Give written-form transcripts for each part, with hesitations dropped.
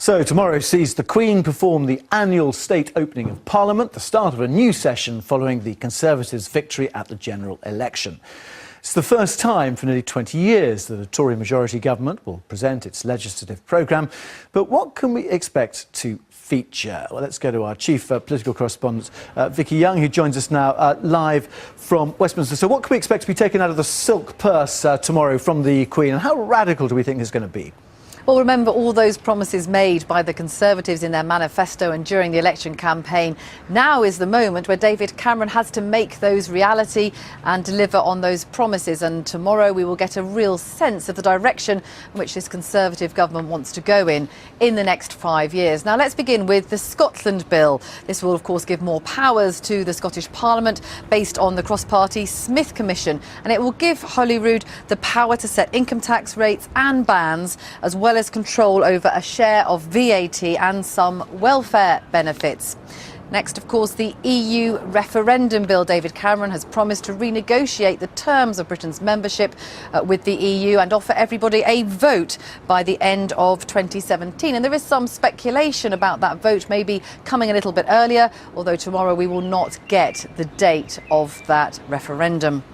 So tomorrow sees the Queen perform the annual state opening of Parliament, the start of a new session following the Conservatives' victory at the general election. It's the first time for nearly 20 years that a Tory majority government will present its legislative programme. But what can we expect to feature? Well, let's go to our chief political correspondent, Vicky Young, who joins us now live from Westminster. So what can we expect to be taken out of the silk purse tomorrow from the Queen, and how radical do we think it's going to be? Well, remember all those promises made by the Conservatives in their manifesto and during the election campaign. Now is the moment where David Cameron has to make those reality and deliver on those promises. And tomorrow we will get a real sense of the direction in which this Conservative government wants to go in the next 5 years. Now, let's begin with the Scotland Bill. This will, of course, give more powers to the Scottish Parliament based on the cross-party Smith Commission. And it will give Holyrood the power to set income tax rates and bans, as well as control over a share of VAT and some welfare benefits. Next, of course, the EU referendum bill. David Cameron has promised to renegotiate the terms of Britain's membership with the EU and offer everybody a vote by the end of 2017. And there is some speculation about that vote maybe coming a little bit earlier, although tomorrow we will not get the date of that referendum.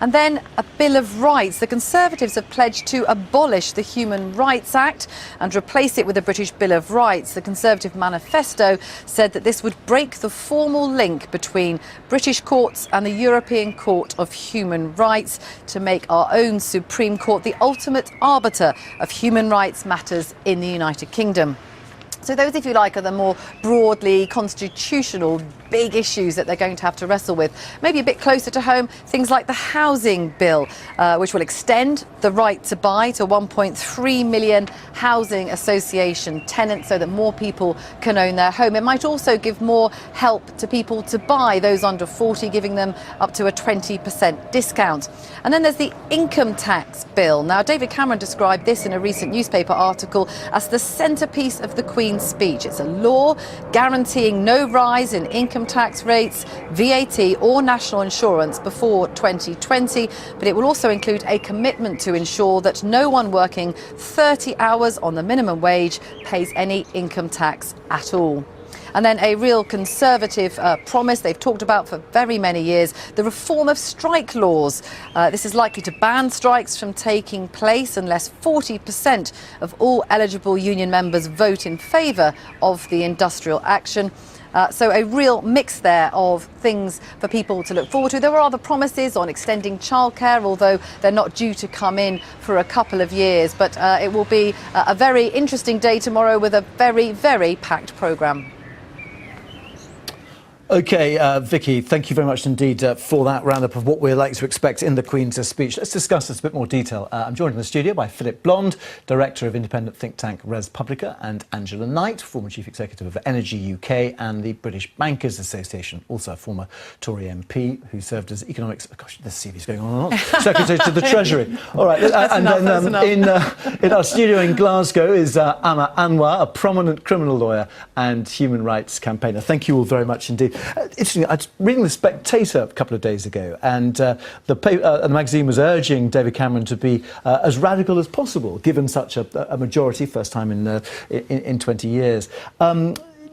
And then a Bill of Rights. The Conservatives have pledged to abolish the Human Rights Act and replace it with a British Bill of Rights. The Conservative manifesto said that this would break the formal link between British courts and the European Court of Human Rights to make our own Supreme Court the ultimate arbiter of human rights matters in the United Kingdom. So those, if you like, are the more broadly constitutional big issues that they're going to have to wrestle with. Maybe a bit closer to home, things like the housing bill, which will extend the right to buy to 1.3 million housing association tenants so that more people can own their home. It might also give more help to people to buy, those under 40, giving them up to a 20% discount. And then there's the income tax bill. Now, David Cameron described this in a recent newspaper article as the centrepiece of the Queen's speech. It's a law guaranteeing no rise in income tax rates, VAT or national insurance before 2020, but it will also include a commitment to ensure that no one working 30 hours on the minimum wage pays any income tax at all. And then a real Conservative promise they've talked about for very many years, the reform of strike laws. This is likely to ban strikes from taking place unless 40% of all eligible union members vote in favour of the industrial action. So a real mix there of things for people to look forward to. There are other promises on extending childcare, although they're not due to come in for a couple of years. But it will be a very interesting day tomorrow with a very, very packed programme. OK, Vicky, thank you very much indeed for that roundup of what we're likely to expect in the Queen's speech. Let's discuss this in a bit more detail. I'm joined in the studio by Phillip Blond, Director of independent think tank ResPublica, and Angela Knight, former Chief Executive of Energy UK and the British Bankers Association, also a former Tory MP who served as economics... Gosh, this CV's going on and on. Secretary to the Treasury. All right, and then in our studio in Glasgow is Amma Anwar, a prominent criminal lawyer and human rights campaigner. Thank you all very much indeed. Interesting, I was reading The Spectator a couple of days ago, and the magazine was urging David Cameron to be as radical as possible, given such a majority, first time in 20 years.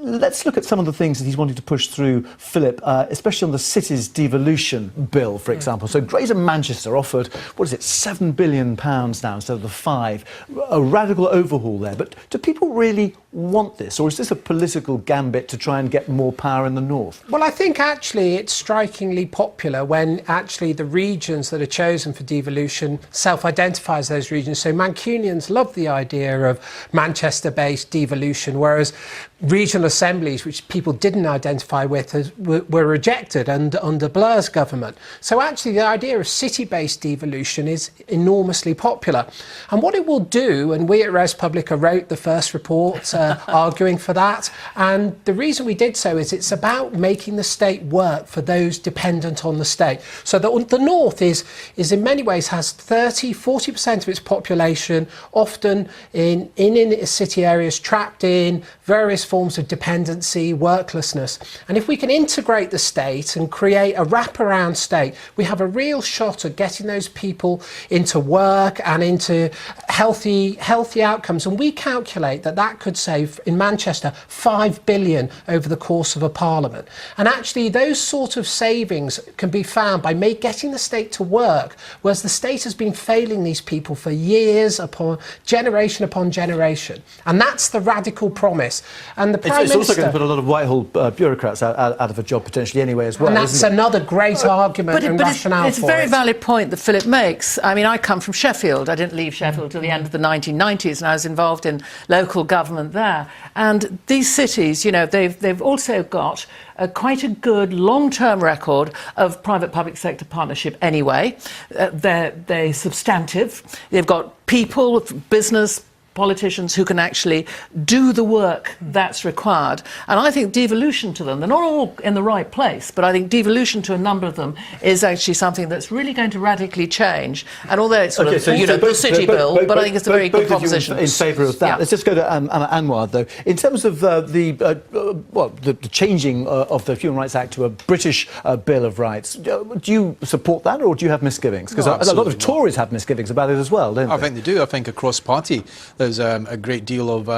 Let's look at some of the things that he's wanting to push through, Philip, especially on the city's devolution bill, for example. So Greater Manchester offered, what is it, £7 billion now instead of the 5. A radical overhaul there. But do people really want this, or is this a political gambit to try and get more power in the north? Well, I think actually it's strikingly popular when actually the regions that are chosen for devolution self-identify as those regions. So Mancunians love the idea of Manchester-based devolution, whereas regional assemblies, which people didn't identify with, were rejected under Blair's government. So actually the idea of city-based devolution is enormously popular. And what it will do, and we at ResPublica wrote the first report arguing for that, and the reason we did so is it's about making the state work for those dependent on the state. So the north is in many ways has 40% of its population often in inner city areas, trapped in various forms of dependency, worklessness. And if we can integrate the state and create a wraparound state, we have a real shot at getting those people into work and into healthy outcomes. And we calculate that that could save, in Manchester, 5 billion over the course of a parliament. And actually, those sort of savings can be found by getting the state to work, whereas the state has been failing these people for years upon generation. And that's the radical promise. And the Prime It's also Minister, going to put a lot of Whitehall bureaucrats out of a job potentially anyway as well. and that's another great argument and rationale it's a very valid point that Philip makes. I mean, I come from Sheffield. I didn't leave Sheffield till the end of the 1990s, and I was involved in local government there. And these cities, you know, they've also got quite a good long-term record of private-public sector partnership anyway. They're substantive. They've got people, business, politicians who can actually do the work that's required. And I think devolution to them, they're not all in the right place, but I think devolution to a number of them is actually something that's really going to radically change. And although it's sort of, you know, the city bill, but I think it's a very good proposition. In favour of that. Yeah. Let's just go to Anwar, though. In terms of the changing of the Human Rights Act to a British Bill of Rights, do you support that, or do you have misgivings? Because a lot of Tories have misgivings about it as well, don't they? I think they do. I think across party there's a great deal of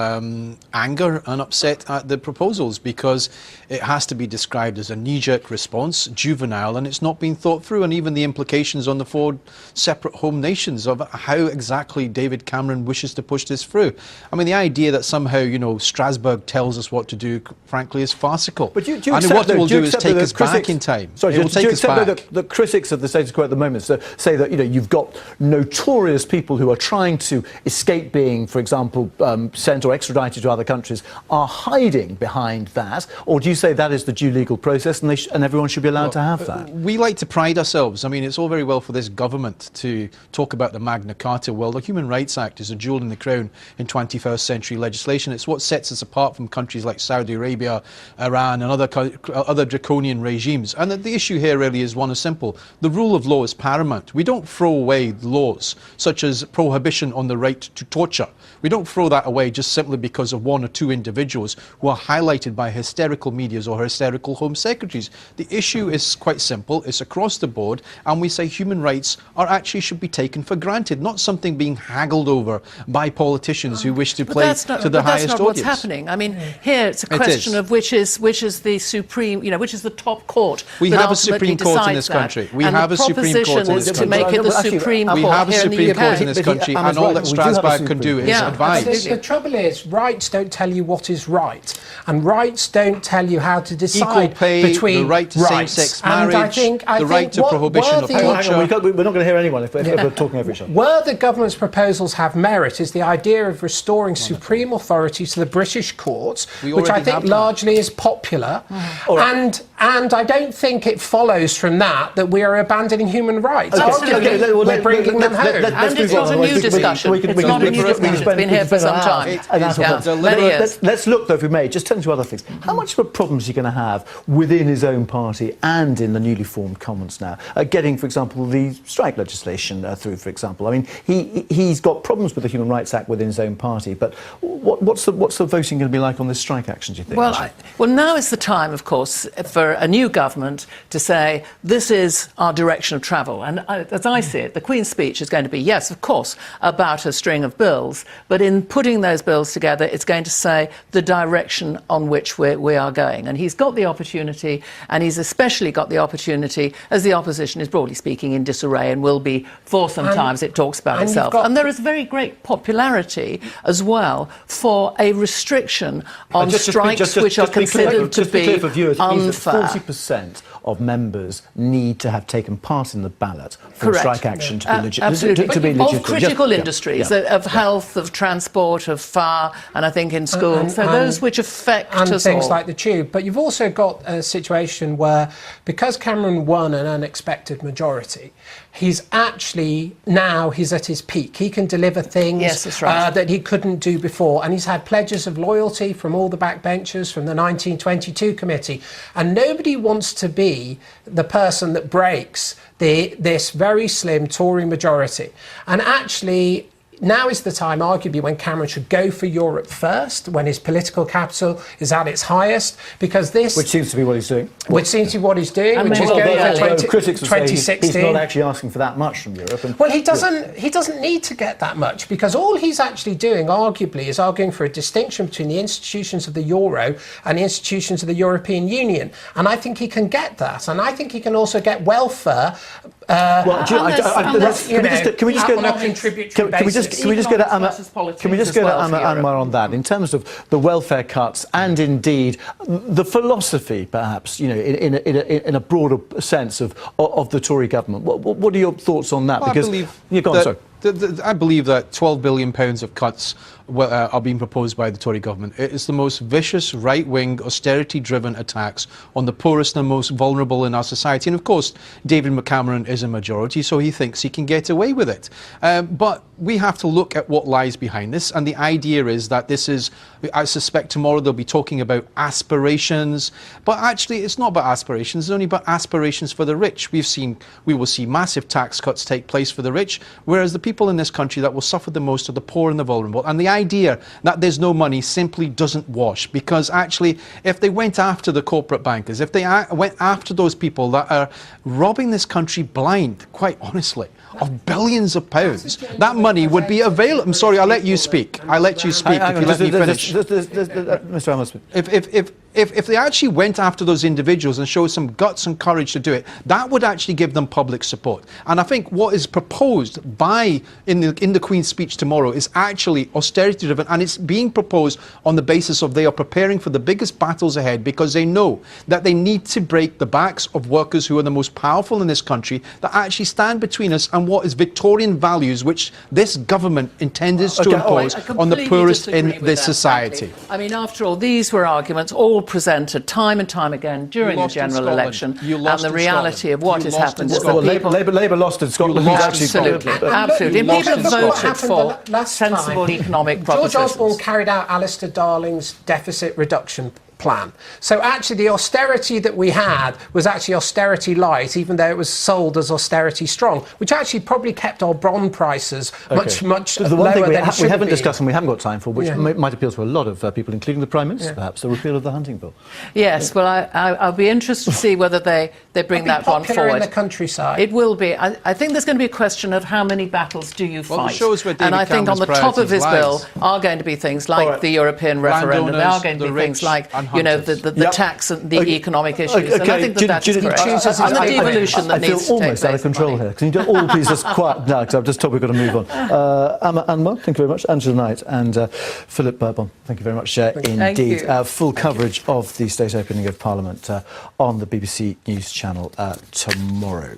anger and upset at the proposals, because it has to be described as a knee-jerk response, juvenile, and it's not been thought through, and even the implications on the 4 separate home nations of how exactly David Cameron wishes to push this through. I mean, the idea that somehow, you know, Strasbourg tells us what to do, frankly, is farcical. But do you and accept, what it will do is take us critics, back in time. Sorry, it will take us back. The critics of the status quo at the moment say that, you know, you've got notorious people who are trying to escape being, for example, sent or extradited to other countries, are hiding behind that? Or do you say that is the due legal process and everyone should be allowed to have that? We like to pride ourselves. I mean, it's all very well for this government to talk about the Magna Carta. Well, the Human Rights Act is a jewel in the crown in 21st century legislation. It's what sets us apart from countries like Saudi Arabia, Iran and other draconian regimes. And the issue here really is one of simple. The rule of law is paramount. We don't throw away laws such as prohibition on the right to torture. We don't throw that away just simply because of 1 or 2 individuals who are highlighted by hysterical medias or hysterical home secretaries. The issue is quite simple. It's across the board, and we say human rights should be taken for granted, not something being haggled over by politicians who wish to play to the highest audience. That's not what's happening. I mean, here it's a question of which is the supreme, you know, which is the top court. We have a Supreme Court in this country. We have a Supreme Court in this country. To make it the Supreme Court. We have a here in the Supreme Court UK. in this country, and all that Strasbourg can do is advise. The trouble is, rights don't tell you what is right, and rights don't tell you how to decide equal pay, between the right to rights. same-sex And marriage, I the right to prohibition of torture. We're not going to hear anyone if we're talking over each other. Where the government's proposals have merit is the idea of restoring supreme authority to the British courts, which I think largely is popular. And I don't think it follows from that we are abandoning human rights. We're bringing them home. And it's not a new discussion. It's not a new discussion. It's been here for some time. Many years. Let's look, though, if we may, just turn to other things. How much of a problem is he going to have within his own party and in the newly formed Commons now, getting, for example, the strike legislation through, for example? I mean, he's got problems with the Human Rights Act within his own party, but what's the voting going to be like on this strike action, do you think? Well, now is the time, of course, for a new government to say, this is our direction of travel. And as I see it, the Queen's speech is going to be, yes, of course, about a string of bills, but in putting those bills together, it's going to say the direction on which we are going. And he's got the opportunity, and he's especially got the opportunity, as the opposition is broadly speaking in disarray and will be for some time as it talks about itself. And there is very great popularity as well for a restriction on strikes which are considered to be unfair. 40% of members need to have taken part in the ballot for strike action to be legitimate. Absolutely. Of critical industries, of health, of transport, of fire, and I think in schools. So those which affect us all. And things like the tube. But you've also got a situation where, because Cameron won an unexpected majority, he's actually, now he's at his peak. He can deliver things that he couldn't do before. And he's had pledges of loyalty from all the backbenchers, from the 1922 committee. And nobody wants to be the person that breaks this very slim Tory majority. And actually, now is the time, arguably, when Cameron should go for Europe first, when his political capital is at its highest, because this... Which seems to be what he's doing. Which seems to be what he's doing, And which is maybe- going for Although critics would say 2016. he's not actually asking for that much from Europe. And Well, he doesn't need to get that much, because all he's actually doing, arguably, is arguing for a distinction between the institutions of the euro and the institutions of the European Union. And I think he can get that. And I think he can also get welfare. Well, do you know, can we just go on a contributory Can we just go to Economics versus politics Can we just as go to well for Europe. Anwar on that in terms of the welfare cuts and indeed the philosophy, perhaps, you know, in a broader sense of the Tory government. What are your thoughts on that? Well, because I believe yeah, go on, sorry. I believe that £12 billion of cuts are being proposed by the Tory government. It is the most vicious, right-wing, austerity-driven attacks on the poorest and most vulnerable in our society. And of course, David Cameron is a majority, so he thinks he can get away with it. But we have to look at what lies behind this. And the idea is that this is, I suspect tomorrow they'll be talking about aspirations. But actually, it's not about aspirations. It's only about aspirations for the rich. We will see massive tax cuts take place for the rich, whereas the people in this country that will suffer the most are the poor and the vulnerable. And the idea that there's no money simply doesn't wash, because actually, if they went after the corporate bankers, if they went after those people that are robbing this country blind, quite honestly, of billions of pounds, that money would be available. I'm sorry, I'll let you speak. I'll let you speak if you let me finish. Mr. Amos. If they actually went after those individuals and showed some guts and courage to do it, that would actually give them public support. And I think what is proposed in the Queen's speech tomorrow is actually austerity driven, and it's being proposed on the basis of they are preparing for the biggest battles ahead, because they know that they need to break the backs of workers who are the most powerful in this country, that actually stand between us and what is Victorian values which this government intends to impose on the poorest in this society. Frankly. I mean, after all, these were arguments all presented time and time again during the lost in general Scotland. election, You and lost the in reality Scotland. of what You has lost happened in is that Scotland. people... Labour lost in Scotland. lost Absolutely, Scotland. absolutely. And lost people in Scotland. voted for last time. sensible economic George propositions. Osborne carried out Alistair Darling's deficit reduction plan. So actually the austerity that we had was actually austerity light, even though it was sold as austerity strong, which actually probably kept our bond prices much The one thing lower than it we should haven't be. discussed and we haven't got time for, which Yeah. might appeal to a lot of people, including the Prime Minister, perhaps, the repeal of the hunting bill. Yes, well, I'll be interested to see whether they bring that one Popular forward. in the countryside. It will be. I think there's going to be a question of how many battles do you Well, it fight. shows where And David I think on the Cameron's top of his bill priorities are going to be things like All right. the European referendum. There are Landowners, going to the be things rich like, and you know, hunters. the Yep. tax and the economic issues. Okay, And I think that is correct. And the devolution that I feel needs to take almost out of place. control here. Can you do all please just quiet now, because I've just told we've got to move on. Anwar, thank you very much. Angela Knight and Philip Blond, thank you very much indeed. you. Full coverage of the state opening of Parliament on the BBC News channel tomorrow.